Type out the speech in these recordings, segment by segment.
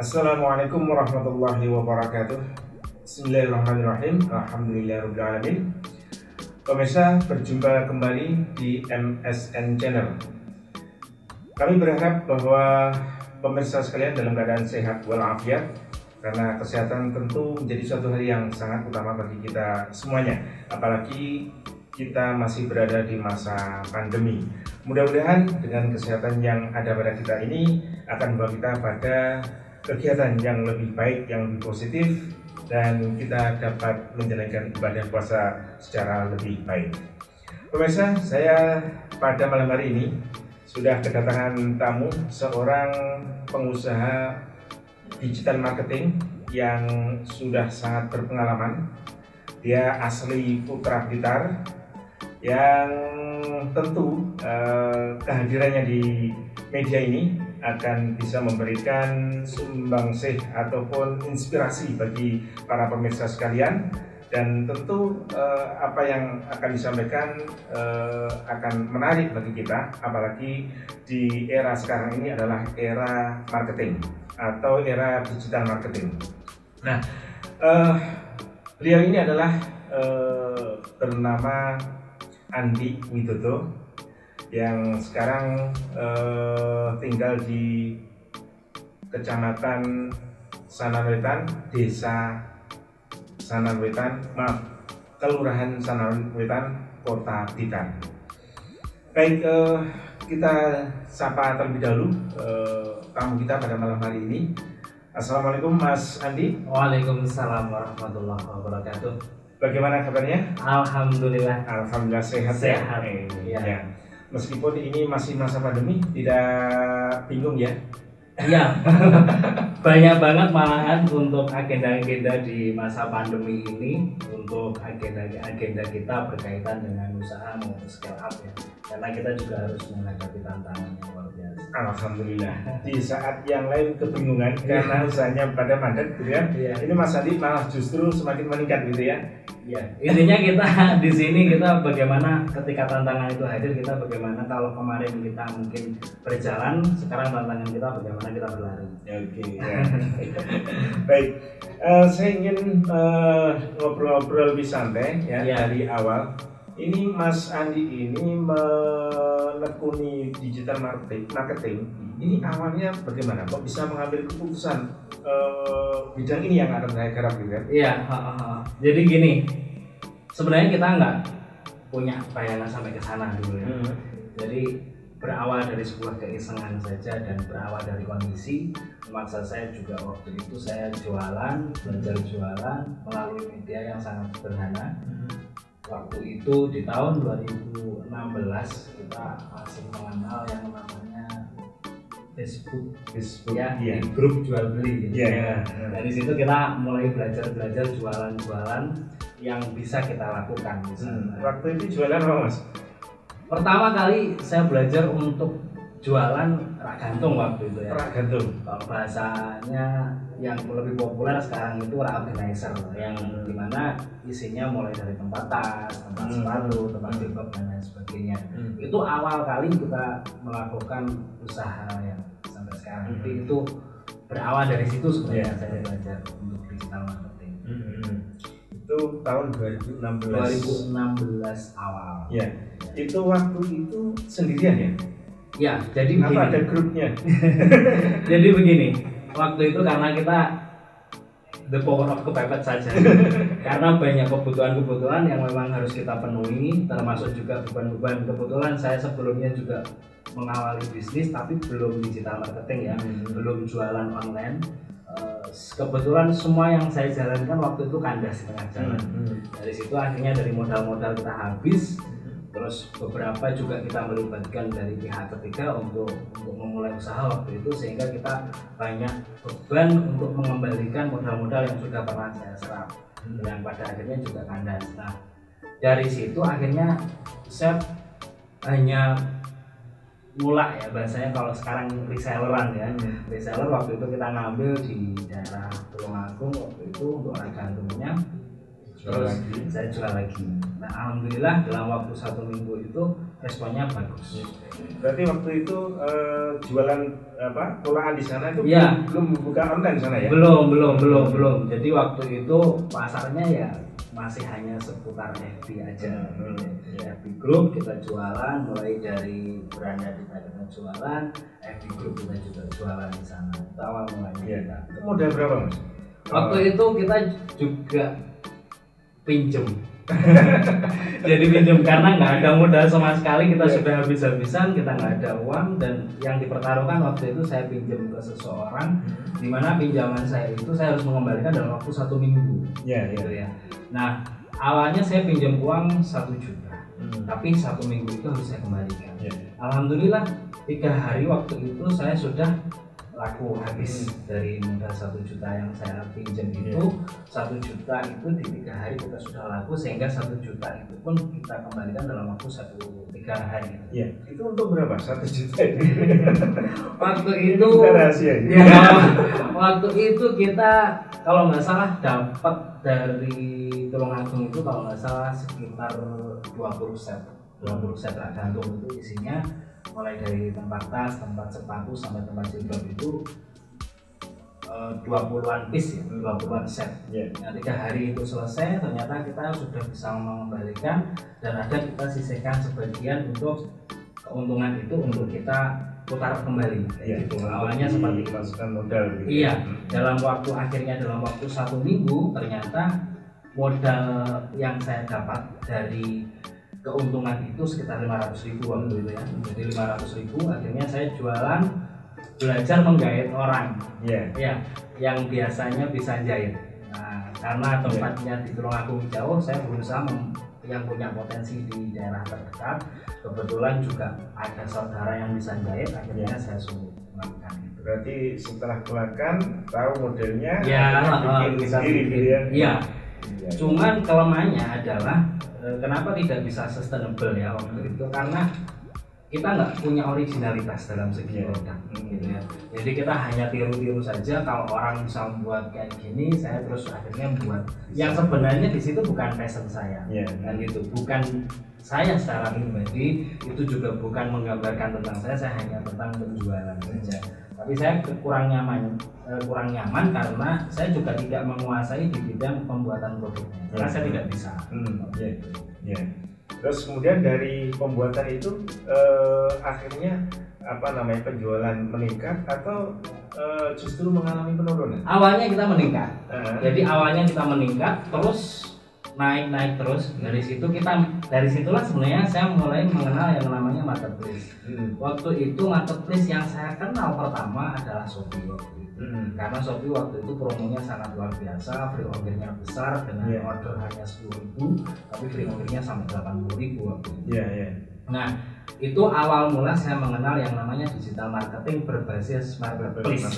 Assalamualaikum warahmatullahi wabarakatuh. Bismillahirrahmanirrahim. Alhamdulillahirrahmanirrahim. Pemirsa, berjumpa kembali di MSN Channel. Kami berharap bahwa pemirsa sekalian dalam keadaan sehat walafiat, karena kesehatan tentu menjadi suatu hal yang sangat utama bagi kita semuanya, apalagi kita masih berada di masa pandemi. Mudah-mudahan dengan kesehatan yang ada pada kita ini akan membawa kita pada kegiatan yang lebih baik, yang lebih positif, dan kita dapat menjalankan ibadah puasa secara lebih baik. Pemirsa, saya pada malam hari ini sudah kedatangan tamu, seorang pengusaha digital marketing yang sudah sangat berpengalaman. Dia asli Putra Blitar, yang tentu kehadirannya di media ini akan bisa memberikan sumbangsih ataupun inspirasi bagi para pemirsa sekalian, dan tentu apa yang akan disampaikan akan menarik bagi kita, apalagi di era sekarang ini adalah era marketing atau era digital marketing. Nah, beliau ini adalah bernama Andi Widodo, yang sekarang tinggal di Kecamatan Sanarwetan, Desa Sanarwetan, Kelurahan Sanarwetan, Kota Blitar. Baik, kita sapa terlebih dahulu tamu kita pada malam hari ini. Assalamualaikum Mas Andi. Waalaikumsalam warahmatullahi wabarakatuh. Bagaimana kabarnya? Alhamdulillah. Alhamdulillah sehat. Sehat. Ya. Meskipun ini masih masa pandemi, tidak bingung ya? Iya, banyak banget malahan untuk agenda-agenda di masa pandemi ini, untuk agenda kita berkaitan dengan usaha maupun scale up ya. Karena kita juga harus menghadapi tantangan yang luar biasa. Alhamdulillah. Di saat yang lain kebingungan karena usahanya pada mandat gitu ya. Iya. Ini Mas Adi malah justru semakin meningkat gitu ya. Ya, intinya kita di sini kita bagaimana ketika tantangan itu hadir, kita bagaimana kalau kemarin kita mungkin berjalan, sekarang tantangan kita bagaimana kita berlari. Oke. Ya. Baik, saya ingin ngobrol-ngobrol lebih santai ya, dari awal. Ini Mas Andi ini menekuni digital marketing. Ini awalnya bagaimana? Kok bisa mengambil keputusan bidang ini yang akan saya garap gitu kan? Iya, jadi gini, sebenarnya kita nggak punya bayangan sampai ke sana dulu ya. Jadi berawal dari sebuah keisengan saja dan berawal dari kondisi memaksa saya juga waktu itu saya belajar jualan melalui media yang sangat sederhana. Waktu itu di tahun 2016 kita masih mengenal yang namanya Facebook ya, di grup jual beli gitu. Dari situ kita mulai belajar jualan yang bisa kita lakukan misalnya. Waktu itu jualan apa Mas? Pertama kali saya belajar untuk jualan rak gantung waktu itu ya. Rak gantung. Kalau bahasanya yang lebih populer sekarang itu rak organizer, yang dimana isinya mulai dari tempat tas, tempat sepatu, tempat jilbab dan lain sebagainya. Itu awal kali kita melakukan usaha yang sampai sekarang. Itu berawal dari situ sebenarnya saya belajar untuk digital marketing. Itu tahun 2016 awal. Ya. Itu waktu itu sendirian ya? Ya, jadi begini. Apa ada grupnya? Jadi begini, waktu itu karena kita the power of kepepet saja. Karena banyak kebutuhan yang memang harus kita penuhi, termasuk juga beban-beban. Kebetulan saya sebelumnya juga mengawali bisnis tapi belum digital marketing ya, belum jualan online. Kebetulan semua yang saya jalankan waktu itu kandas di tengah jalan. Dari situ akhirnya dari modal kita habis. Terus beberapa juga kita melibatkan dari pihak ketiga untuk memulai usaha waktu itu, sehingga kita banyak beban untuk mengembalikan modal-modal yang sudah pernah saya serap, yang pada akhirnya juga kandas. Nah, dari situ akhirnya saya hanya mulai ya, bahasanya kalau sekarang reselleran ya. Reseller waktu itu kita ngambil di daerah Tulungagung waktu itu untuk rak gantungnya. terus saya jual lagi. Nah alhamdulillah dalam waktu 1 minggu itu responnya bagus. Berarti waktu itu jualan kulaan di sana itu ya, belum buka online di sana ya? Belum. Jadi waktu itu pasarnya ya masih hanya seputar FB aja. FB group kita jualan, mulai dari beranda kita jualan, FB group kita juga jualan di sana. Itu awal mulanya kita. Itu modal berapa Mas? Waktu itu kita juga pinjem. Jadi pinjem karena nggak ada modal sama sekali, kita sudah habis-habisan, kita nggak ada uang, dan yang dipertaruhkan waktu itu saya pinjam ke seseorang, di mana pinjaman saya itu saya harus mengembalikan dalam waktu 1 minggu. Gitu ya. Nah awalnya saya pinjam uang 1 juta, tapi 1 minggu itu harus saya kembalikan. Alhamdulillah 3 hari waktu itu saya sudah laku habis. Dari modal 1 juta yang saya pinjam itu 1 juta itu di 3 hari kita sudah laku, sehingga 1 juta itu pun kita kembalikan dalam waktu 3 hari. Itu untuk berapa? 1 juta itu? Waktu itu rahasia waktu itu kita kalau nggak salah dapat dari Tulungagung itu kalau nggak salah sekitar 20 set tergantung itu isinya, mulai dari tempat tas, tempat sepatu sampai tempat jilbab itu 20-an piece ya, 20-an set. Nah 3 hari itu selesai, ternyata kita sudah bisa mengembalikan, dan ada kita sisihkan sebagian untuk keuntungan itu untuk kita putar kembali. Gitu. Awalnya seperti itu. Masukkan modal gitu. Iya, dalam waktu 1 minggu ternyata modal yang saya dapat dari keuntungan itu sekitar 500.000 waktu itu ya. Jadi 500.000 akhirnya saya jualan, belajar menggait orang. Yang biasanya bisa jahit. Nah, karena tempatnya di Tulungagung jauh, saya berusaha yang punya potensi di daerah terdekat. Kebetulan juga ada saudara yang bisa jahit, akhirnya saya suruh melakukan itu. Berarti setelah keluarkan tahu modelnya, bikin sendiri gitu ya. Cuman kelemahannya adalah kenapa tidak bisa sustainable ya waktu itu, karena kita nggak punya originalitas dalam segi produk gitu ya. Jadi kita hanya tiru-tiru saja, kalau orang bisa membuat kayak gini, saya terus akhirnya membuat. Yang sebenarnya di situ bukan passion saya, kan gitu, bukan saya secara pribadi, itu juga bukan menggambarkan tentang saya hanya tentang penjualan saja. Tapi saya kurang nyaman karena saya juga tidak menguasai di bidang pembuatan produknya, karena saya tidak bisa. Terus kemudian dari pembuatan itu akhirnya penjualan meningkat atau justru mengalami penurunan? Awalnya kita meningkat. Jadi awalnya kita meningkat, terus naik terus. Dari situlah sebenarnya saya mulai mengenal yang namanya marketplace. Waktu itu marketplace yang saya kenal pertama adalah Shopee waktu itu. Karena Shopee waktu itu promonya sangat luar biasa, free ordernya besar dengan order hanya 10.000, tapi free ordernya sampai 80.000 waktu itu. Nah, itu awal mula saya mengenal yang namanya digital marketing berbasis marketplace.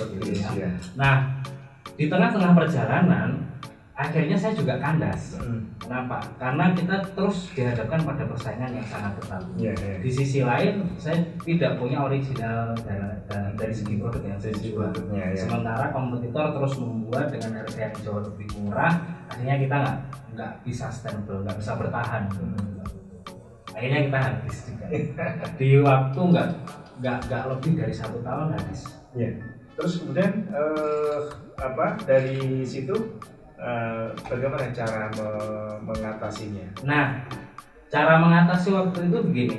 Nah, di tengah-tengah perjalanan akhirnya saya juga kandas. Kenapa? Karena kita terus dihadapkan pada persaingan yang sangat ketat. Di sisi lain, saya tidak punya original dari segi produk yang saya jual. Sementara kompetitor terus membuat dengan harga yang jauh lebih murah, akhirnya kita nggak bisa sustainable, nggak bisa bertahan. Akhirnya kita habis juga. Di waktu nggak lebih dari 1 tahun habis. Terus kemudian dari situ bagaimana cara mengatasinya? Nah, cara mengatasi waktu itu begini.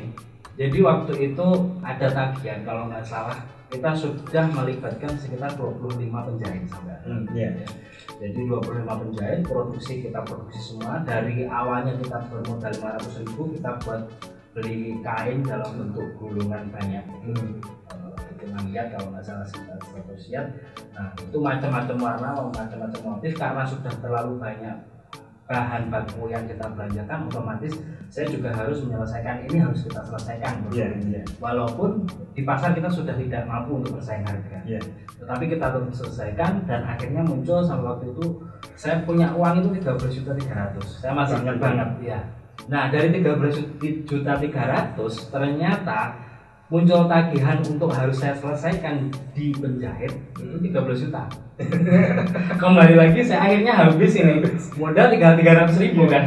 Jadi waktu itu ada tagihan, kalau nggak salah kita sudah melibatkan sekitar 25 penjahit sampai. Jadi 25 penjahit, kita produksi semua. Dari awalnya kita bermodal 500.000, kita buat beli kain dalam bentuk gulungan banyak. Lihat kalau nggak salah sekitar 100 yard. Nah itu macam-macam warna, macam-macam motif, karena sudah terlalu banyak bahan baku yang kita belanjakan, otomatis saya juga harus menyelesaikan ini, harus kita selesaikan. Walaupun di pasar kita sudah tidak mampu untuk bersaing harga, tetapi kita tetap selesaikan, dan akhirnya muncul sampai waktu itu saya punya uang itu 13.300.000. Saya masih ingat banget ya. Nah dari 13.300.000 ternyata muncul tagihan untuk harus saya selesaikan di penjahit itu 13 juta. Kembali lagi saya akhirnya habis ini modal 300.000 kan.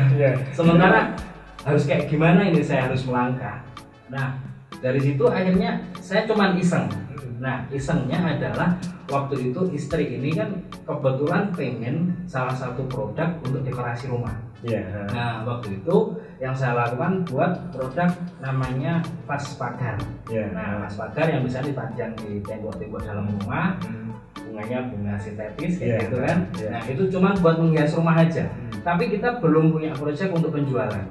Sementara harus kayak gimana ini saya harus melangkah. Nah dari situ akhirnya saya cuman iseng. Nah isengnya adalah waktu itu istri ini kan kebetulan pengen salah satu produk untuk dekorasi rumah. Nah waktu itu yang saya lakukan buat produk namanya vas pagar. Nah vas pagar yang bisa dipajang di tembok-tembok dalam rumah, bunganya bunga sintetis kayak gitu kan. Nah itu cuma buat menghias rumah aja. Tapi kita belum punya proyek untuk penjualan.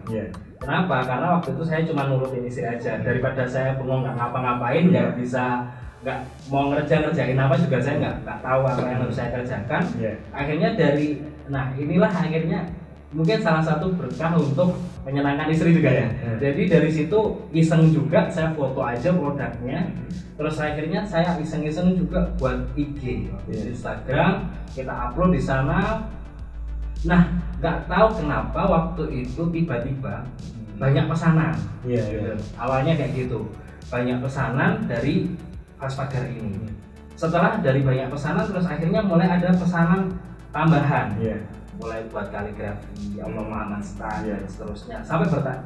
Kenapa? Karena waktu itu saya cuma nurutin istri aja. Daripada saya bengong nggak ngapa-ngapain, nggak mau ngerjain apa juga saya nggak tahu apa yang harus saya kerjakan. Akhirnya inilah akhirnya mungkin salah satu berkah untuk menyenangkan istri juga ya. Jadi dari situ iseng juga saya foto aja produknya. Terus akhirnya saya iseng-iseng juga buat IG di Instagram, kita upload di sana. Nah nggak tahu kenapa waktu itu tiba-tiba banyak pesanan. Gitu. Awalnya kayak gitu, banyak pesanan dari vas pagar ini. Setelah dari banyak pesanan terus akhirnya mulai ada pesanan tambahan. Mulai buat kaligrafi, Allah Muhammad Stan dan seterusnya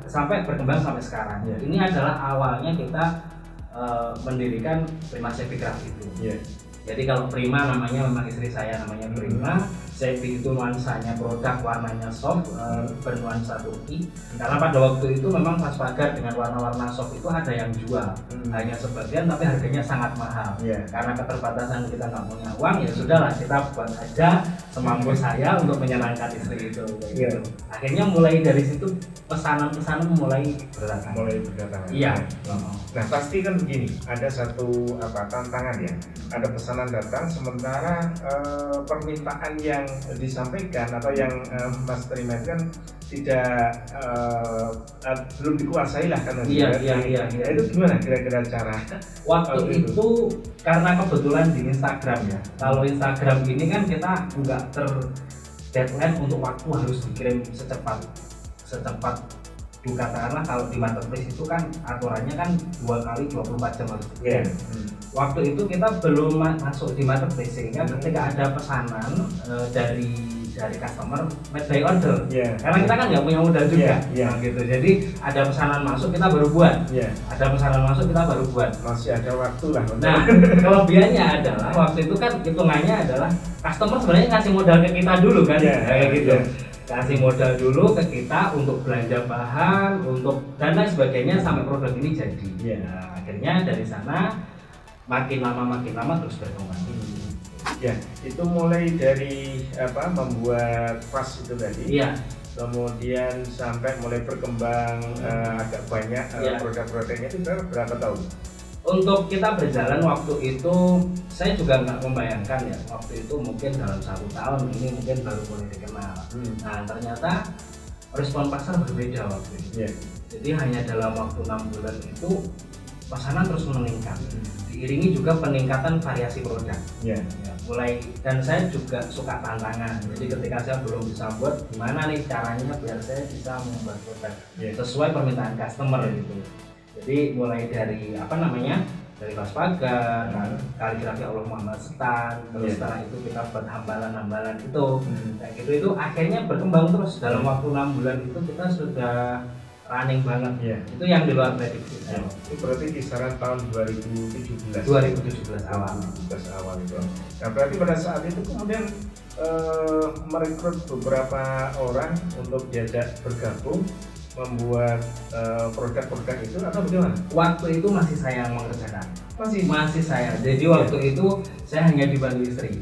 sampai berkembang sampai sekarang. Ini adalah awalnya kita mendirikan Prima Sepi Craft itu. Jadi kalau Prima namanya memang istri saya namanya Prima, Sepi itu nuansanya produk warnanya soft, bernuansa Turki. Karena pada waktu itu memang vas pagar dengan warna-warna soft itu ada yang jual, hanya sebagian tapi harganya sangat mahal. Karena keterbatasan kita nggak punya uang, ya sudahlah kita buat aja semampu saya untuk menyenangkan istri itu. Gitu. Akhirnya mulai dari situ pesanan-pesanan mulai berdatangan. Iya. Nah pasti kan begini, ada satu tantangan ya. Ada pesanan datang sementara permintaan yang disampaikan atau yang Mas terima kan tidak belum dikuasai lah kan. Iya. Itu gimana kira-kira cara? Waktu itu karena kebetulan di Instagram ya. Kalau Instagram ini kan kita nggak deadline untuk waktu harus dikirim secepat katakanlah kalau di marketplace itu kan aturannya kan 2 kali 24 jam harus dikirim. Waktu itu kita belum masuk di marketplace sehingga ketika ada pesanan dari customer made by order. Karena kita kan nggak punya modal juga. Nah, gitu. Jadi ada pesanan masuk kita baru buat. Ada pesanan masuk kita baru buat. Masih ada waktu lah. Nah, kelebihannya adalah waktu itu kan hitungannya adalah customer sebenarnya ngasih modal ke kita dulu kan. Kayak gitu. Kasih modal dulu ke kita untuk belanja bahan, untuk dan lain sebagainya sampai produk ini jadi. Nah, akhirnya dari sana makin lama terus berkembang. Itu mulai dari membuat vas itu tadi. Kemudian sampai mulai berkembang agak banyak produk-produknya itu berapa tahun? Untuk kita berjalan waktu itu saya juga nggak membayangkan ya waktu itu mungkin dalam 1 tahun ini mungkin baru mulai dikenal. Nah ternyata respon pasar berbeda waktu itu. Jadi hanya dalam waktu 6 bulan itu pesanan terus meningkat. Diiringi juga peningkatan variasi produk. Mulai dan saya juga suka tantangan. Jadi ketika saya belum bisa buat gimana nih caranya biar saya bisa membuat produk sesuai permintaan customer gitu. Jadi mulai dari dari vas pagar, kaligrafi Allah Muhammad Stan, terus setelah itu kita buat hambalan-hambalan itu, kayak gitu itu akhirnya berkembang terus dalam waktu 6 bulan itu kita sudah running banget. Itu yang di luar prediksi saya. Itu berarti kisaran tahun 2017 awal itu. Nah berarti pada saat itu kemudian merekrut beberapa orang untuk diajak bergabung membuat produk-produk itu atau bagaimana? Waktu itu masih saya yang mengerjakan. Masih saya. Jadi waktu itu saya hanya dibantu istri.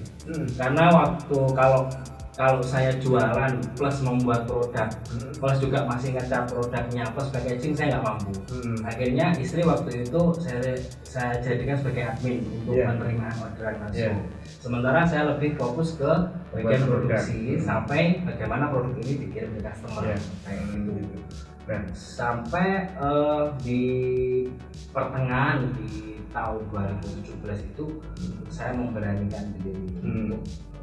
Karena waktu kalau saya jualan plus membuat produk plus juga masih ngecat produknya plus packaging saya nggak mampu. Akhirnya istri waktu itu saya jadikan sebagai admin untuk menerima orderan langsung. Sementara saya lebih fokus ke bagian produksi sampai bagaimana produk ini dikirim ke customer kayak gitu. Nah, sampai di pertengahan di tahun 2017 itu saya memberanikan diri untuk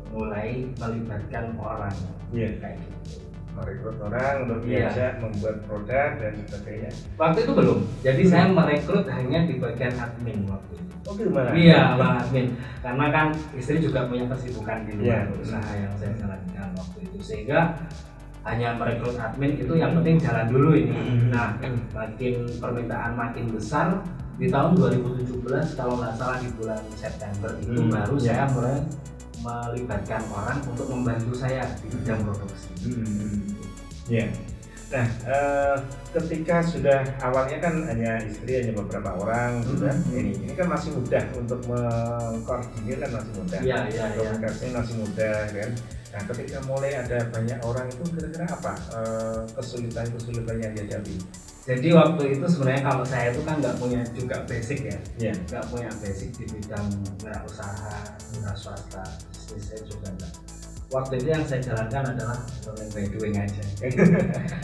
mulai melibatkan orang kayak gitu. merekrut orang untuk Iya. diajak membuat produk dan sebagainya. Waktu itu belum. Jadi saya merekrut hanya di bagian admin waktu itu. Oh gimana? Iya, Bang admin. Karena kan istri juga punya kesibukan di luar Iya. usaha yang saya jalankan waktu itu, sehingga hanya merekrut admin itu yang penting jalan dulu ini. Nah, makin permintaan makin besar di tahun 2017 kalau nggak salah di bulan September itu baru saya mulai melibatkan orang untuk membantu saya di bidang produksi. Ya. Nah, ketika sudah awalnya kan hanya istri, hanya beberapa orang, sudah ini kan masih mudah untuk mengkoordinir kan masih mudah. Iya. Komunikasinya masih mudah kan. Nah, ketika mulai ada banyak orang itu kira-kira apa kesulitan yang dihadapi? Jadi waktu itu sebenarnya kalau saya itu kan nggak punya juga basic ya, Iya. nggak punya basic di bidang wirausaha, wira swasta, bisnis saya juga enggak. Waktu itu yang saya jalankan adalah learning by doing aja.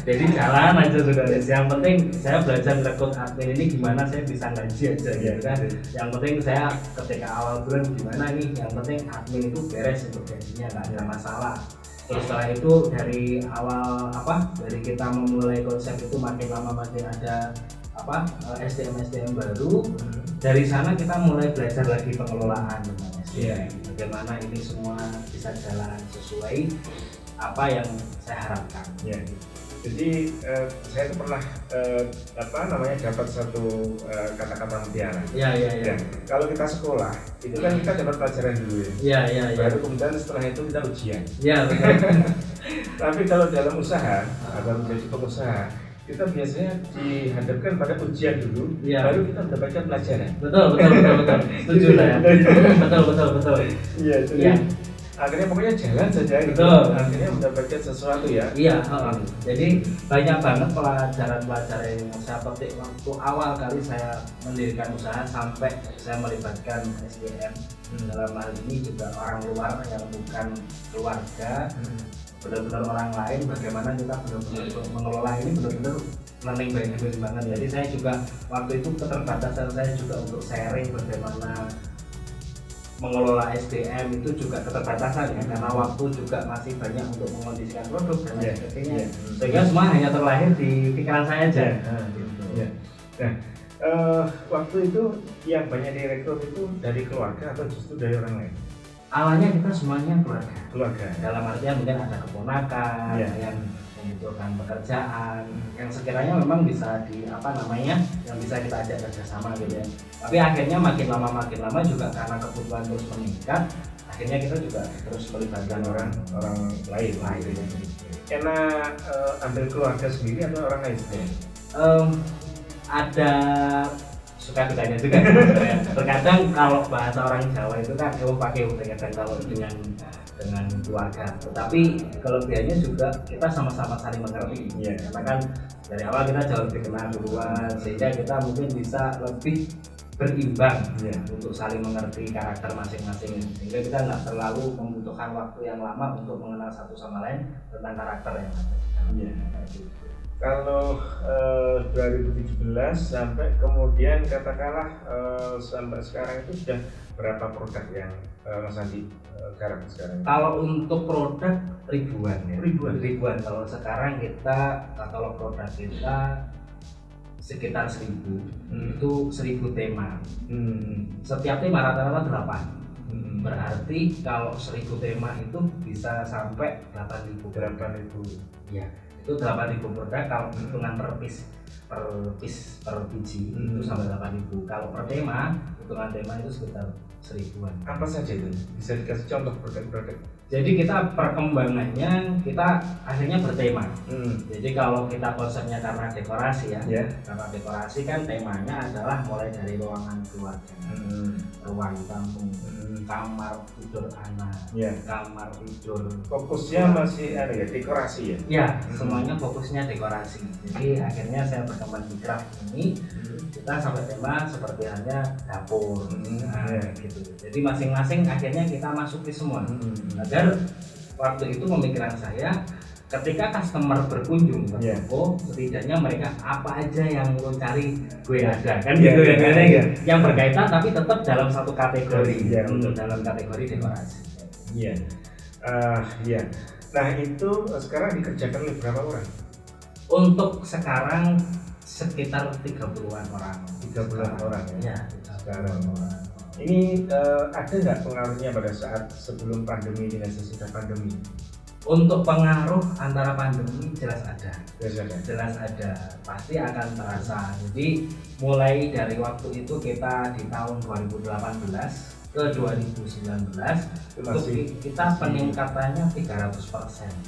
Jadi jalan aja sudah. Yang penting saya belajar rekrut admin ini gimana saya bisa ngaji aja gitu kan. Yang penting saya ketika awal bulan gimana nih, yang penting admin itu beres untuk gajinya, nggak ada masalah. Terus setelah itu dari awal dari kita memulai konsep itu makin lama makin ada SDM baru. Dari sana kita mulai belajar lagi pengelolaan tentang SDM. Bagaimana ini semua bisa jalan sesuai apa yang saya harapkan. Ya. Jadi saya tuh pernah dapat satu kata-kata mutiara. Iya. Kalau kita sekolah itu kan kita dapat pelajaran dulu ya. Iya. Baru kemudian setelah itu kita ujian. Iya, betul. Tapi kalau dalam usaha atau menjadi pengusaha, kita biasanya dihadapkan pada ujian dulu, baru kita mendapatkan pelajaran. Betul. Setuju saya. Betul. Iya, jadi akhirnya pokoknya jalan saja gitu. Betul. Akhirnya mendapatkan sesuatu ya. Iya, jadi banyak banget pelajaran yang saya petik waktu awal kali saya mendirikan usaha sampai saya melibatkan SDM. Dalam hal ini juga orang luar yang bukan keluarga, benar-benar orang lain, bagaimana kita benar-benar mengelola ini benar-benar learning by doing banget. Jadi saya juga waktu itu keterbatasan saya juga untuk sharing bagaimana mengelola SDM itu juga keterbatasan ya, karena waktu juga masih banyak untuk mengondisikan produk dan lain sebagainya. Sehingga semua hanya terlahir di pikiran saya aja. Nah, waktu itu yang banyak direkrut itu dari keluarga atau justru dari orang lain? Awalnya kita semuanya keluarga. Dalam artian mungkin ada keponakan yang membutuhkan pekerjaan, yang sekiranya memang bisa yang bisa kita ajak kerjasama gitu ya. Tapi akhirnya makin lama juga karena kebutuhan terus meningkat, akhirnya kita juga terus melibatkan orang lain. Karena ambil keluarga sendiri atau orang lain sendiri? Ada suka dukanya juga. Terkadang kalau bahasa orang Jawa itu kan pakai terkadang kalau dengan keluarga, tetapi kelebihannya juga kita sama-sama saling mengerti. Karena kan dari awal kita jauh lebih kenal duluan, sehingga kita mungkin bisa lebih berimbang untuk saling mengerti karakter masing-masing, sehingga kita nggak terlalu membutuhkan waktu yang lama untuk mengenal satu sama lain tentang karakter yang ada. Kalau 2017 sampai kemudian katakanlah sampai sekarang itu sudah berapa produk yang Mas Andi garap sekarang? Kalau untuk produk ribuan. Kalau sekarang kita katalog produk kita sekitar 1000. Itu 1000 tema. Setiap tema rata-rata 8. Berarti kalau 1000 tema itu bisa sampai 8.000. Ya. Itu 8.000 produk kalau hitungan per biji itu sampai 8.000. Kalau per tema, hitungan tema itu sekitar 1000-an. Apa saja itu? Bisa dikasih contoh produk-produk? Jadi kita perkembangannya kita akhirnya bertema. Jadi kalau kita konsepnya karena dekorasi karena dekorasi kan temanya adalah mulai dari ruangan keluarga, ruang tamu, kamar tidur anak, kamar tidur. Fokusnya masih ada dekorasi ya? Ya, semuanya fokusnya dekorasi. Jadi akhirnya saya berkembang di craft ini, kita sampai tema seperti halnya dapur, gitu. Jadi masing-masing akhirnya kita masuki semua. Agar waktu itu pemikiran saya, ketika customer berkunjung ke toko, setidaknya mereka apa aja yang lo cari gue ada, kan gitu ya, yang berkaitan tapi tetap dalam satu kategori, dalam kategori dekorasi. Nah itu sekarang dikerjakan oleh berapa orang? Untuk sekarang sekitar 30-an orang. 30-an orang ya? Ya, Sekarang. Ini ada nggak pengaruhnya pada saat sebelum pandemi dengan sesudah pandemi? Untuk pengaruh antara pandemi jelas ada. Jelas ada. Jelas ada, pasti akan terasa. Jadi mulai dari waktu itu kita di tahun 2018 ke 2019 itu kita peningkatannya 300%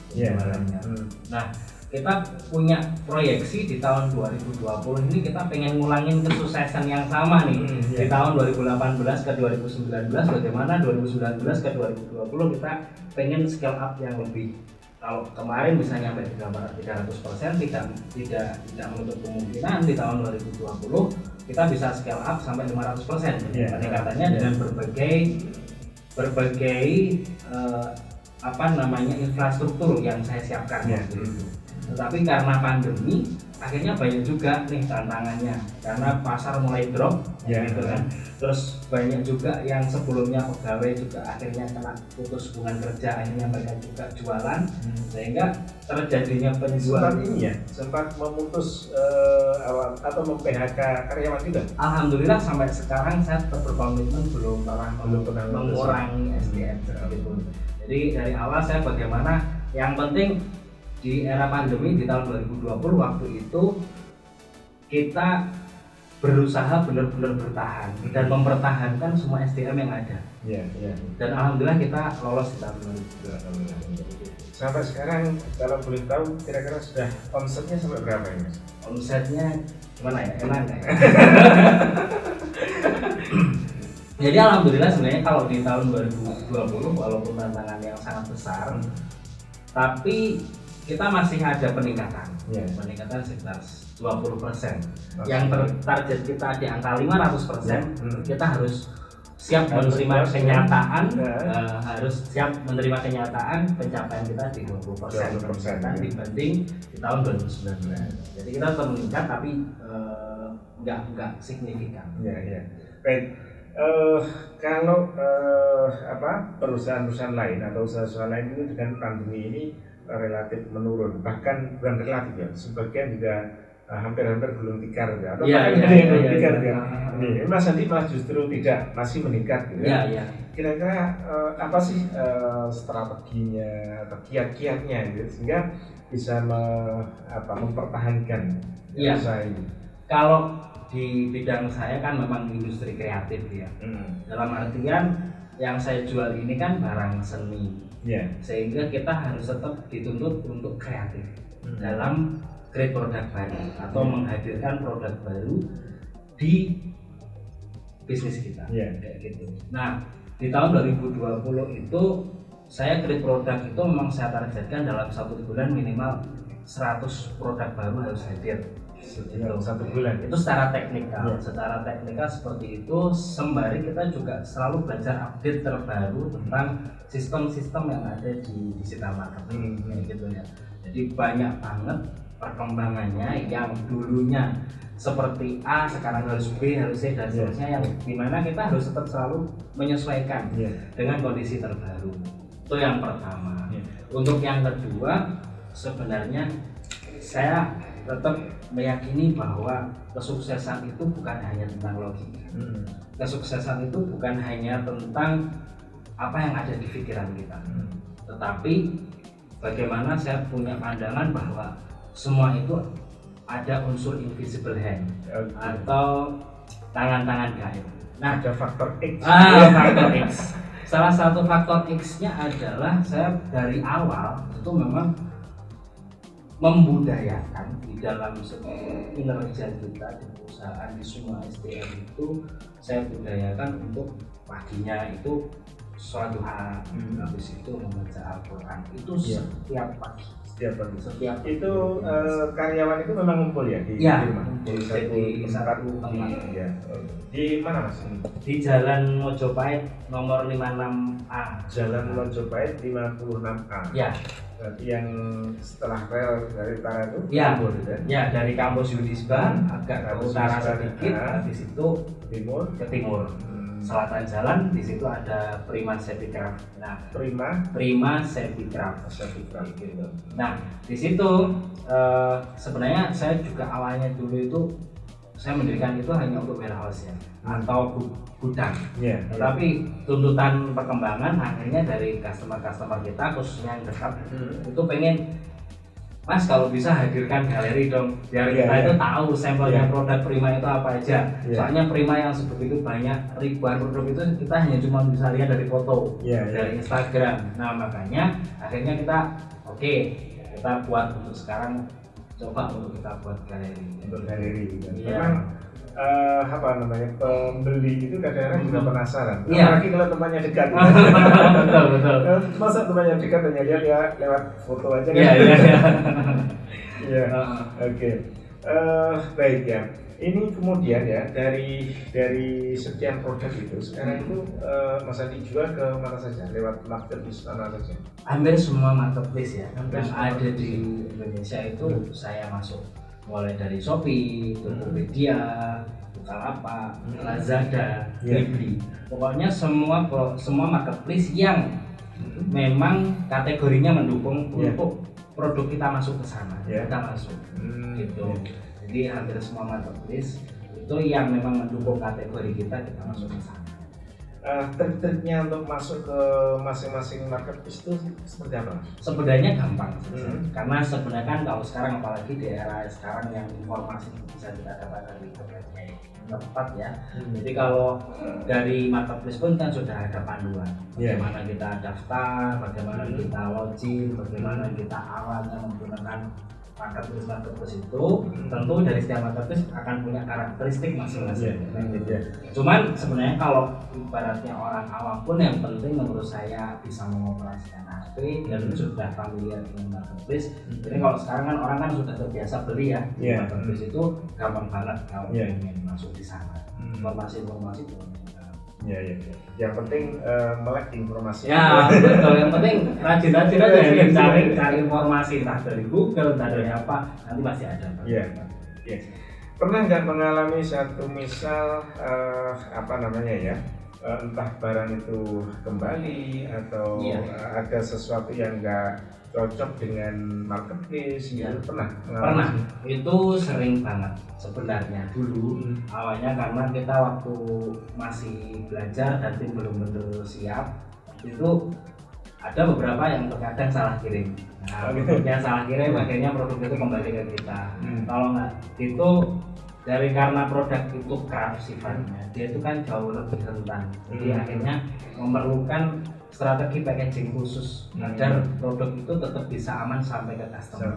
penjualannya. Nah, kita punya proyeksi di tahun 2020 ini kita pengen ngulangin kesuksesan yang sama nih di tahun 2018 ke 2019. Bagaimana 2019 ke 2020 kita pengen scale up yang lebih. Kalau kemarin bisa nyampe 300%, tidak menutup kemungkinan di tahun 2020 kita bisa scale up sampai 500%. Peningkatannya dengan berbagai infrastruktur yang saya siapkan waktu itu. Tetapi karena pandemi akhirnya banyak juga nih tantangannya karena pasar mulai drop gitu kan. Terus banyak juga yang sebelumnya pegawai juga akhirnya kena putus hubungan kerja, akhirnya mereka juga jualan sehingga terjadinya penjualan sempat memutus atau mem-PHK karyawan juga. Alhamdulillah sampai sekarang saya tetap berkomitmen belum pernah mengurangi SDM gitu. Jadi dari awal saya bagaimana yang penting di era pandemi di tahun 2020 waktu itu kita berusaha benar-benar bertahan dan mempertahankan semua SDM yang ada. Dan alhamdulillah kita lolos di tahun 2020. Sampai sekarang kalau boleh tahu kira-kira sudah omsetnya sampai berapa ya Mas? Omsetnya gimana ya? Enak ya? Jadi alhamdulillah sebenarnya kalau di tahun 2020 walaupun tantangan yang sangat besar, tapi kita masih ada peningkatan sekitar 20%. Yang target kita di angka 500%, kita harus siap menerima kenyataan, pencapaian kita di 20% dibanding di tahun 2019. Jadi kita tetap meningkat tapi nggak signifikan. Baik. Kalau perusahaan-perusahaan lain atau usaha-usaha lain itu dengan pandemi ini relatif menurun, bahkan bukan relatif ya, sebagian juga hampir gulung tikar ya, atau bahkan ada yang gulung tikar ya. Ini Mas Andi malah justru tidak, masih meningkat gitu ya. Kira-kira apa sih strateginya atau kiat-kiatnya gitu sehingga bisa mempertahankan usaha ini? Kalau di bidang saya kan memang industri kreatif ya. Dalam artian yang saya jual ini kan barang seni. Sehingga kita harus tetap dituntut untuk kreatif dalam create produk baru atau menghadirkan produk baru di bisnis kita kayak gitu. Nah di tahun 2020 itu saya create produk itu memang saya targetkan dalam 1 bulan minimal 100 produk baru harus hadir. Dalam 1 bulan itu secara teknikal seperti itu, sembari kita juga selalu belajar update terbaru tentang sistem-sistem yang ada di digital marketing gitu ya. Jadi banyak banget perkembangannya yang dulunya seperti A sekarang harus B, harus C dan seterusnya, yang dimana kita harus tetap selalu menyesuaikan dengan kondisi terbaru. Itu yang pertama. Untuk yang kedua, sebenarnya saya tetap meyakini bahwa kesuksesan itu bukan hanya tentang logika. Kesuksesan itu bukan hanya tentang apa yang ada di pikiran kita, tetapi bagaimana saya punya pandangan bahwa semua itu ada unsur invisible hand atau tangan-tangan gaib. Nah, ada faktor X. Faktor X. Salah satu faktor X-nya adalah saya dari awal itu memang membudayakan di dalam kinerja kita di perusahaan, di semua SDM itu saya budayakan untuk paginya itu sholat duha, habis itu membaca Al-Quran itu setiap pagi. Itu karyawan itu memang ngumpul ya di rumah? Di satu tempat. Di mana Mas? Di Jalan Mojopahit nomor 56A. Jalan Mojopahit 56A. Berarti yang setelah rel dari utara itu? Dari kampus Yudhisba agak ke utara sedikit, habis itu ke timur. selatan jalan di situ ada Prima Sepicraft. Nah, Prima Sepicraft gitu. Nah, di situ sebenarnya saya juga awalnya dulu itu saya mendirikan itu hanya untuk warehouse ya atau gudang. Tetapi tuntutan perkembangan akhirnya dari customer kita khususnya yang dekat itu pengen, Mas kalau bisa hadirkan galeri dong biar kita itu tahu sampelnya produk Prima itu apa aja. Soalnya Prima yang sebegitu banyak ribuan produk itu kita hanya cuma bisa lihat dari foto dari Instagram. Nah makanya akhirnya kita kita buat untuk sekarang, coba untuk kita buat galeri. Memang apa namanya, pembeli itu kadang-kadang juga penasaran. Apalagi kalau temannya dekat. Betul. Masa temannya dekat hanya lihat ya lewat foto aja kan? Iya. Oke. Baik ya. Ini kemudian ya dari sekian produk itu sekarang itu Mas Adi jual ke mana saja, lewat marketplace mana saja? Hampir semua marketplace ya yang ada di Indonesia itu saya masuk, mulai dari Shopee, Tokopedia, Bukalapak, Lazada, Blibli. Pokoknya semua marketplace yang memang kategorinya mendukung untuk produk kita masuk ke sana, kita masuk gitu. Jadi hampir semua marketplace itu yang memang mendukung kategori kita masuk ke sana. Trik-triknya untuk masuk ke masing-masing marketplace itu seperti apa? Sebenarnya gampang karena sebenarnya kan kalau sekarang apalagi di era sekarang yang informasi bisa kita dapatkan di internetnya tepat ya. Jadi kalau dari marketplace pun kan sudah ada panduan bagaimana kita daftar, bagaimana kita login, bagaimana kita awalnya menggunakan marketplace itu. Tentu dari setiap marketplace akan punya karakteristik masing-masing. Cuman sebenarnya kalau ibaratnya orang awam pun yang penting menurut saya bisa mengoperasikan HP dan sudah familiar dengan marketplace. Jadi kalau sekarang kan orang kan sudah terbiasa beli ya di marketplace itu gampang banget kalau ingin masuk di sana. Informasi itu. Yang penting melek informasi. Ya betul, yang penting rajin-rajin aja yang cari informasi entah dari Google, entah dari apa, nanti pasti ada. Pernah nggak mengalami satu misal entah barang itu kembali atau ada sesuatu yang nggak cocok dengan marketplace gitu? Pernah. Itu sering banget sebenarnya dulu. Awalnya karena kita waktu masih belajar dan tim belum betul siap, itu ada beberapa yang terkadang salah kirim. Produknya salah kirim, akhirnya produk itu kembali ke kita. Kalau nggak itu karena produk itu craft sifatnya, dia itu kan jauh lebih rentan. Jadi akhirnya memerlukan strategi packaging khusus agar produk itu tetap bisa aman sampai ke customer.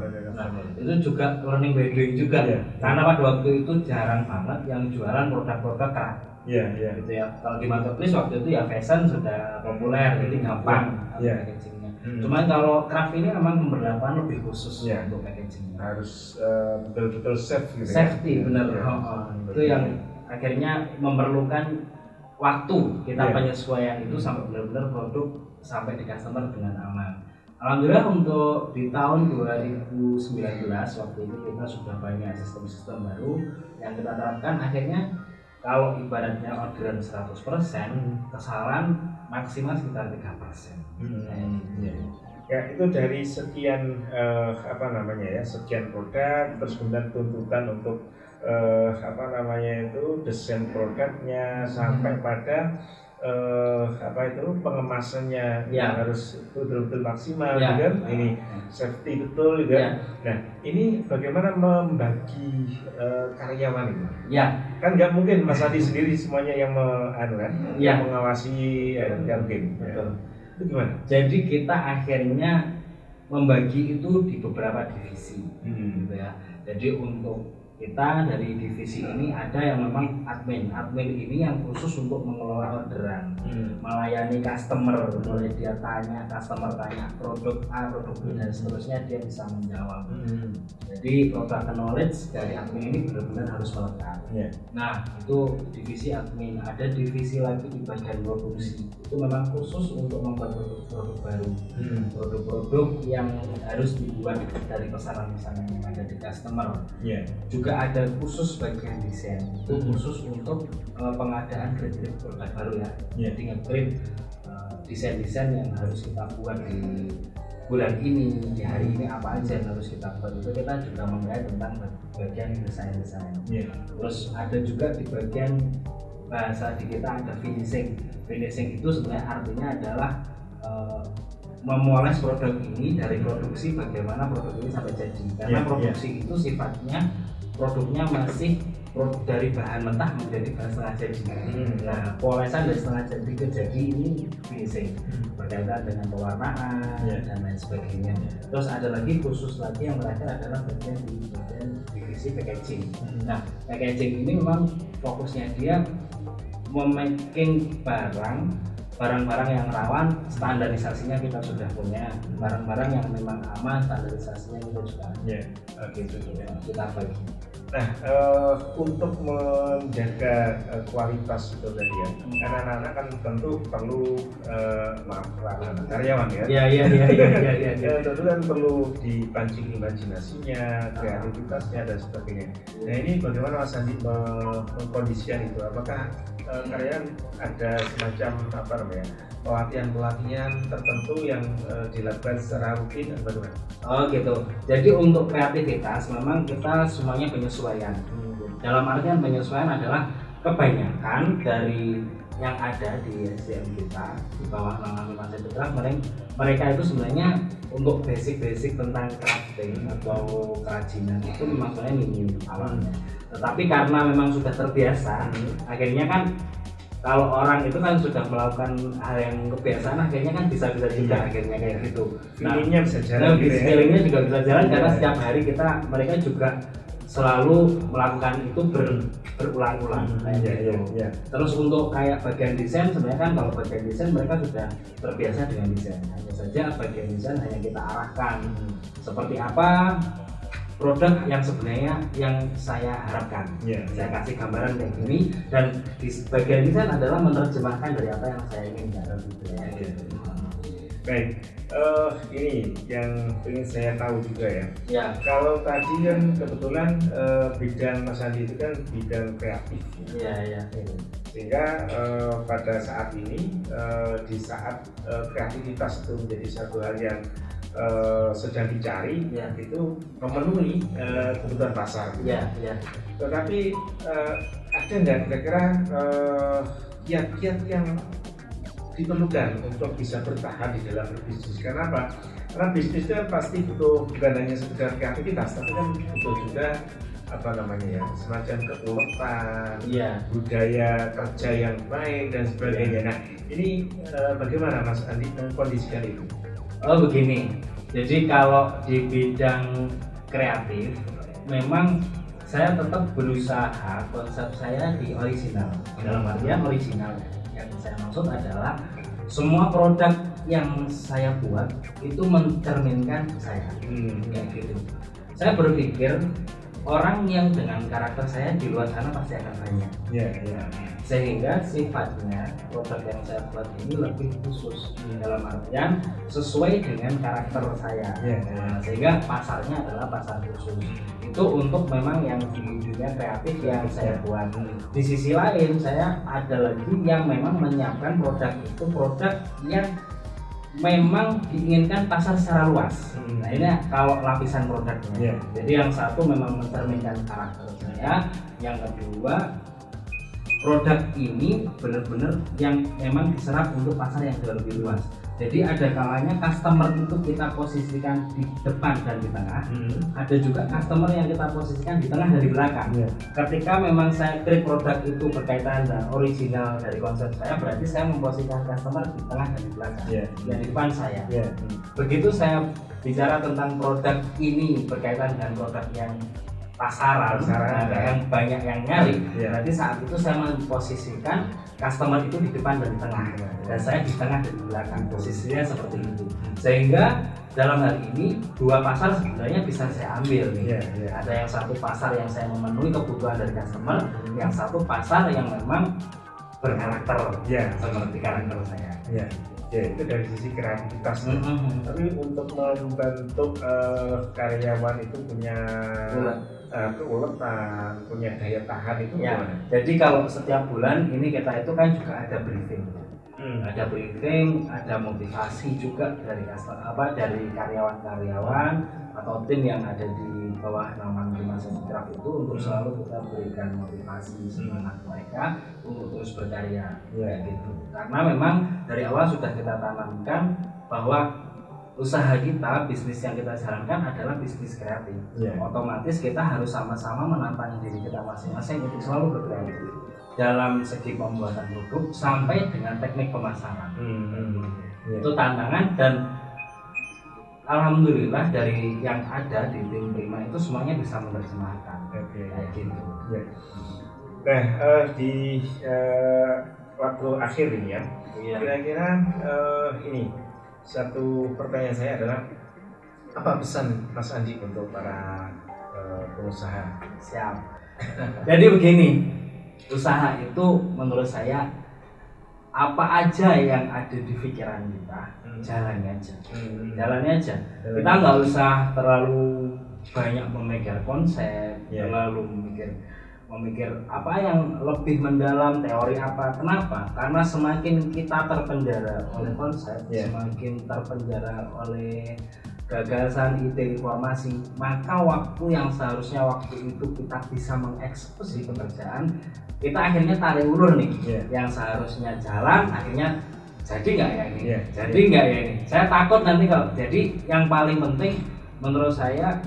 Itu juga learning by doing juga. Karena pada waktu itu jarang banget yang jualan produk-produk craft. Gitu ya. Kalau di marketplace waktu itu ya fashion sudah populer, jadi gampang packagingnya. Cuman kalau craft ini memang pemberlakuan lebih khusus untuk packaging. Harus betul-betul safe gitu. Safety benar. Itu yang akhirnya memerlukan waktu kita penyesuaian itu sampai benar-benar produk sampai di customer dengan aman. Alhamdulillah untuk di tahun 2019 waktu itu kita sudah banyak sistem-sistem baru yang kita terapkan. Akhirnya kalau ibaratnya orderan 100%, kesalahan maksimal sekitar 3%. Ya itu dari sekian sekian produk, terus kemudian tuntutan untuk desain produknya sampai pada pengemasannya yang harus betul-betul maksimal kan. Ini safety betul kan. Nah ini bagaimana membagi karyawan itu? Kan nggak mungkin Mas Adi sendiri semuanya yang yang mengawasi game. Itu gimana? Jadi kita akhirnya membagi itu di beberapa divisi gitu ya. Jadi untuk kita dari divisi ini ada yang memang admin ini yang khusus untuk mengelola orderan, melayani customer, mulai dia customer tanya produk A, produk B dan seterusnya dia bisa menjawab. Jadi product knowledge dari admin ini benar-benar harus melekat. Nah itu divisi admin. Ada divisi lagi di bagian produksi, itu memang khusus untuk membuat produk baru, produk-produk yang harus dibuat dari pesanan yang ada di customer. Juga juga ada khusus bagian desain, itu khusus untuk pengadaan grade produk baru ya. Jadi nge-print desain-desain yang harus kita buat di bulan ini, di hari ini apa aja yang harus kita buat, itu kita juga menggait tentang bagian desain-desain. Terus ada juga di bagian bahasa di kita ada finishing. Finishing itu sebenarnya artinya adalah memoles produk ini dari produksi, bagaimana produk ini sampai jadi, karena produksi itu sifatnya produknya masih dari bahan mentah menjadi bahan setengah jadi. Nah, polesan dari setengah jadi ke jadi ini finishing, berkaitan dengan pewarnaan dan lain sebagainya. Terus ada lagi khusus lagi yang terakhir adalah bagian divisi packaging. Nah, packaging ini memang fokusnya dia memaking barang-barang yang rawan, standarisasinya kita sudah punya, barang-barang yang memang aman, standarisasinya kita juga gitu kita bagi. Nah, untuk menjaga kualitas itu tadi ya, karena anak-anak kan tentu perlu karyawan ya. Iya. Tentu kan perlu dipancing imajinasinya, kreativitasnya dan sebagainya. Nah, ini bagaimana Mas Andi mengkondisikan itu? Apakah karyawan ada semacam pelatihan tertentu yang dilakukan secara rutin atau bagaimana? Oh gitu. Jadi untuk kreativitas memang kita semuanya penyesuaian. Dalam artian penyesuaian adalah kebanyakan dari yang ada di SDM kita di bawah naungan Mas Hendra, mereka itu sebenarnya untuk basic tentang crafting atau kerajinan itu memang sebenarnya minim awalnya. Tetapi karena memang sudah terbiasa, akhirnya kan kalau orang itu kan sudah melakukan hal yang kebiasaan, akhirnya kan bisa-bisa juga akhirnya kayak gitu. Feelingnya bisa jalan, feelingnya juga bisa jalan karena setiap hari mereka juga selalu melakukan itu berulang-ulang kayak gitu. Terus untuk kayak bagian desain sebenarnya kan kalau bagian desain mereka sudah terbiasa dengan desain. Hanya saja bagian desain hanya kita arahkan seperti apa produk yang sebenarnya yang saya harapkan. Saya kasih gambaran kayak gini dan di bagian desain adalah menerjemahkan dari apa yang saya inginkan. Baik, ini yang ingin saya tahu juga ya. Kalau tadi kan kebetulan bidang Mas Andi itu kan bidang kreatif. Sehingga pada saat ini di saat kreativitas itu menjadi satu hal yang sedang dicari, itu memenuhi kebutuhan pasar. Tetapi ada nggak kira-kira kiat-kiat yang diperlukan untuk bisa bertahan di dalam berbisnis? Karena apa? Karena bisnis itu kan pasti bukan hanya sekedar kreativitas, tapi kan butuh juga semacam keuletan, budaya kerja yang baik dan sebagainya. Nah, ini bagaimana Mas Andi mengkondisikan itu? Oh begini, jadi kalau di bidang kreatif memang saya tetap berusaha konsep saya di original. Dalam artian original yang saya maksud adalah semua produk yang saya buat itu mencerminkan saya. Kayak gitu. Saya berpikir orang yang dengan karakter saya di luar sana pasti akan banyak. Sehingga sifatnya produk yang saya buat ini lebih khusus dalam artian sesuai dengan karakter saya. Sehingga pasarnya adalah pasar khusus. Itu untuk memang yang di dunia kreatif yang saya buat. Di sisi lain saya ada lagi yang memang menyiapkan produk itu produk yang memang diinginkan pasar secara luas. Nah ini kalau lapisan produknya. Jadi yang satu memang mencerminkan karakter saya, yang kedua produk ini benar-benar yang memang diserap untuk pasar yang jauh lebih luas. Jadi ada kalanya customer itu kita posisikan di depan dan di tengah. Ada juga customer yang kita posisikan di tengah dan di belakang. Ketika memang saya create produk itu berkaitan dengan original dari konsep saya, berarti saya memposisikan customer di tengah dan di belakang, dan di depan saya. Begitu saya bicara tentang produk ini berkaitan dengan produk yang pasaran yang banyak yang nyari, berarti saat itu saya memposisikan customer itu di depan dan di tengah, dan saya di tengah dan di belakang, posisinya seperti itu. Sehingga dalam hal ini dua pasar sebenarnya bisa saya ambil nih. Ada yang satu pasar yang saya memenuhi kebutuhan dari customer, yang satu pasar yang memang berkarakter seperti karakter saya. Itu dari sisi kreativitas. Tapi untuk membentuk karyawan itu punya keuletan, punya daya tahan itu Ya, gimana? jadi kalau setiap bulan ini kita itu kan juga ada briefing. Ada briefing, ada motivasi juga dari dari karyawan-karyawan atau tim yang ada di bawah nama Masa Craft itu untuk selalu kita berikan motivasi semangat mereka untuk terus berkarya kayak gitu. Karena memang dari awal sudah kita tanamkan bahwa usaha kita, bisnis yang kita jalankan adalah bisnis kreatif. Otomatis kita harus sama-sama menantang diri kita masing-masing untuk selalu berkreatif dalam segi pembuatan produk sampai dengan teknik pemasaran. Itu tantangan, dan alhamdulillah dari yang ada di tim Prima itu semuanya bisa menerjemahkan kayak gitu. Nah, di waktu akhir ini ya, kira-kira ini satu pertanyaan saya adalah apa pesan Mas Andi untuk para pengusaha? Siap. Jadi begini, usaha itu menurut saya apa aja yang ada di pikiran kita, jalani aja. Kita nggak usah terlalu banyak memikir konsep, terlalu memikir apa yang lebih mendalam, teori apa. Kenapa? Karena semakin kita terpenjara oleh konsep, semakin terpenjara oleh gagasan, ide, informasi, maka waktu yang seharusnya waktu itu kita bisa mengeksekusi pekerjaan, kita akhirnya tarik ulur nih. Yang seharusnya jalan akhirnya jadi nggak ya ini, jadi nggak ya ini. Saya takut nanti kalau jadi. Yang paling penting menurut saya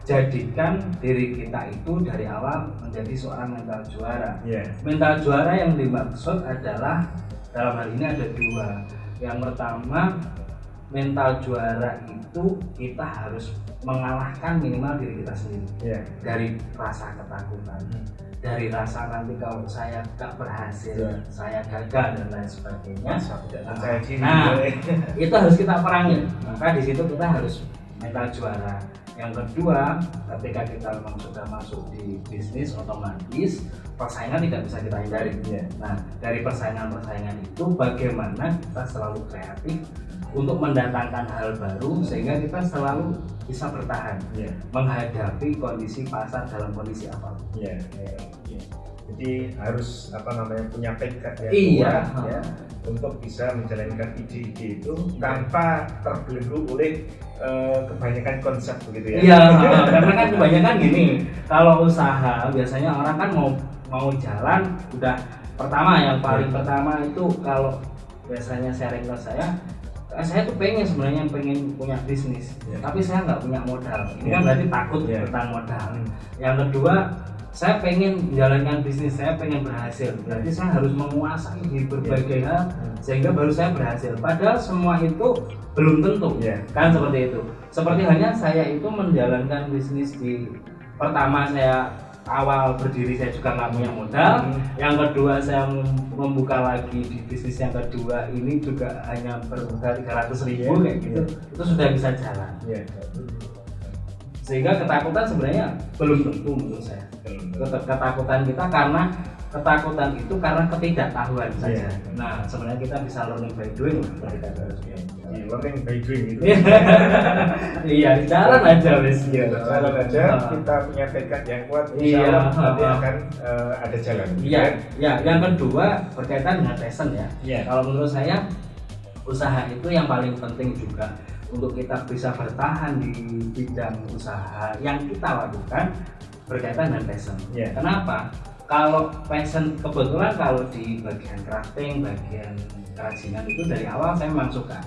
jadikan diri kita itu dari awal menjadi seorang mental juara. Mental juara yang dimaksud adalah dalam hal ini ada dua. Yang pertama, mental juara itu kita harus mengalahkan minimal diri kita sendiri. Dari rasa ketakutan, dari rasa nanti kalau saya gak berhasil, saya gagal dan lain sebagainya. Nah, itu harus kita perangi. Maka di situ kita harus mental juara. Yang kedua, ketika kita memang sudah masuk di bisnis, otomatis persaingan tidak bisa kita hindari. Nah, dari persaingan itu bagaimana kita selalu kreatif untuk mendatangkan hal baru sehingga kita selalu bisa bertahan menghadapi kondisi pasar dalam kondisi apapun. Jadi harus punya tekad yang kuat untuk bisa menjalankan ide-ide itu tanpa terbelenggu oleh kebanyakan konsep begitu ya. Karena kan kebanyakan gini, kalau usaha biasanya orang kan mau jalan udah yang paling pertama itu kalau biasanya sharing ke saya tuh pengen punya bisnis, tapi saya nggak punya modal. Ini kan berarti takut tentang modal. Yang kedua, saya pengen menjalankan bisnis, saya pengen berhasil, berarti saya harus menguasai di berbagai hal sehingga baru saya berhasil. Padahal semua itu belum tentu, kan seperti itu. Seperti halnya saya itu menjalankan bisnis di pertama saya awal berdiri saya juga nggak punya modal. Yang kedua saya membuka lagi di bisnis yang kedua ini juga hanya bermodal 300.000 kayak gitu, itu sudah bisa jalan. Sehingga ketakutan sebenarnya belum tentu menurut saya. Ketakutan kita ketakutan itu karena ketidaktahuan saja. Nah, sebenarnya kita bisa learning by doing lah. Learning by doing gitu. Iya, jalan aja wes. Jalan aja. Kita punya tekad yang kuat, insyaallah nanti akan ada jalan. Yang kedua berkaitan dengan passion ya. Kalau menurut saya usaha itu yang paling penting juga untuk kita bisa bertahan di bidang usaha yang kita lakukan berkaitan dengan passion. Kenapa? Kalau passion, kebetulan kalau di bagian crafting, bagian kerajinan itu dari awal saya memang suka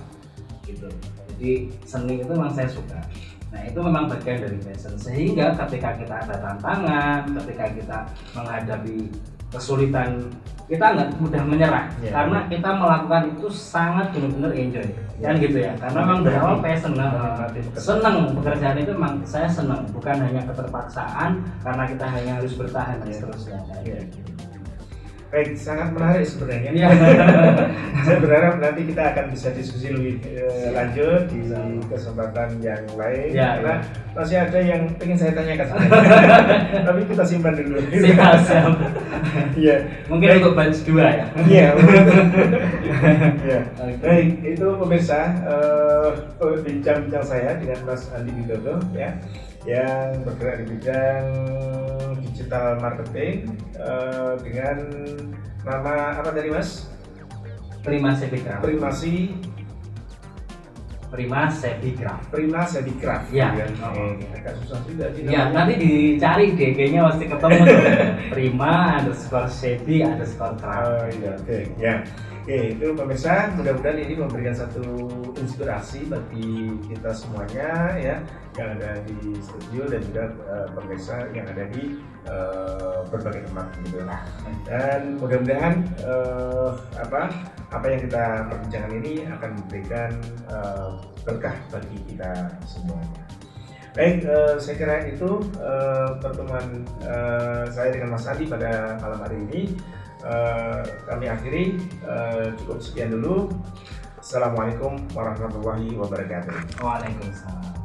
gitu. Jadi seni itu memang saya suka. Nah, itu memang bagian dari passion. Sehingga ketika kita ada tantangan, ketika kita menghadapi kesulitan, kita nggak mudah menyerah karena kita melakukan itu sangat benar-benar enjoy kan gitu ya, karena memang dari awal passion, senang pekerjaan itu memang saya senang, bukan hanya keterpaksaan karena kita hanya harus bertahan dan seterusnya. Baik, sangat menarik sebenarnya. Iya. Saya berharap nanti kita akan bisa diskusi lebih lanjut di kesempatan yang lain. Ya, karena masih ada yang ingin saya tanyakan sebenarnya. Tapi kita simpan dulu. Siap. Iya. Mungkin Baik. untuk batch 2 ya. Iya. Iya. Baik, itu pemirsa bincang-bincang saya dengan Mas Andi Widodo ya, yang bergerak di bidang digital marketing dengan nama apa tadi Mas? Prima Sebigraf. Prima Sebigraf. Ya. Agak susah juga sih. Ya, nanti dicari DG-nya pasti ketemu tuh. Prima_Sebi_Craft. Oh iya, oke. Ya. Oke, itu pemirsa, mudah-mudahan ini memberikan satu inspirasi bagi kita semuanya ya, yang ada di studio dan juga pemirsa yang ada di berbagai tempat gitu. Dan mudah-mudahan apa yang kita perbincangkan ini akan memberikan berkah bagi kita semuanya. Baik, saya kira itu pertemuan saya dengan Mas Andi pada malam hari ini. Kami akhiri, cukup sekian dulu. Assalamualaikum warahmatullahi wabarakatuh. Waalaikumsalam.